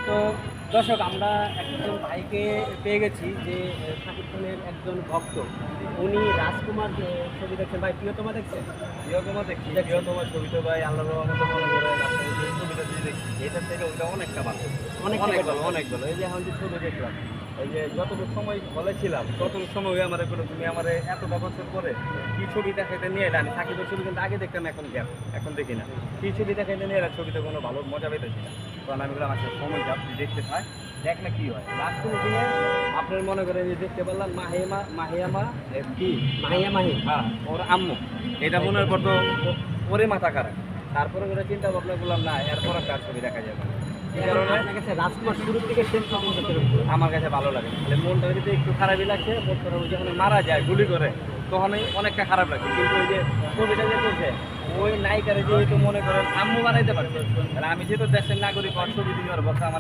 তো দর্শক আমরা একজন ভাইকে পেয়ে গেছি যে শাকিব খানের একজন ভক্ত। উনি রাজকুমার ছবি দেখছেন। ভাই প্রিয়তমা দেখছেন? প্রিয়তমা দেখছি, প্রিয়তমা ছবিটা ভাই আল্লাহর রহমতে মনে করে আপনার যে ছবিটা যদি দেখছি এটার থেকে ওইটা অনেকটা ভালো, অনেক অনেক ভালো। এই যে এখন যে ছবি দেখলাম, এই যে যতটুকু সময় হলে ছিলাম ততটুকু সময় আমার করে তুমি আমার এতটা বছর পরে কি ছবি দেখাইতে নিয়ে এলে আমি সাকিবের ছবি কিন্তু আগে দেখতাম, এখন গ্যাপ, এখন দেখি না। কি ছবি দেখাইতে নিয়ে এলে ছবিতে কোনো ভালো মজা পেতেছি না। কারণ আমি বললাম আসলে সময় যাপ দেখতে পাই, দেখ না কি হয়। রাজকুমার দিনে আপনার মনে করেন যে দেখতে পারলাম মাহিয়ামা কি মাহি হ্যাঁ, ওর আম্মু এটা মনের পর তো ওরে মাথা খারাপ। তারপরে করে চিন্তা ভাবনা করলাম না এরপর আর কার ছবি দেখা যাবে না। এই কারণে আপনার কাছে রাজকুমার শুরুর থেকে শেষ পর্যন্ত কিরকম? আমার কাছে ভালো লাগে। তাহলে মনটা যদি একটু খারাপই লাগছে, বোধ করে ওই যখন মারা যায় গুলি করে তখনই অনেকটা খারাপ লাগে। কিন্তু ওই যে ছবিটা যে করছে ওই নায়িকারে যেহেতু মনে করেন আম্মু বানাইতে পারছে, তাহলে আমি যেহেতু দেশের নাগরিক, ওর ছবি দিয়ে ওর বক্তা আমার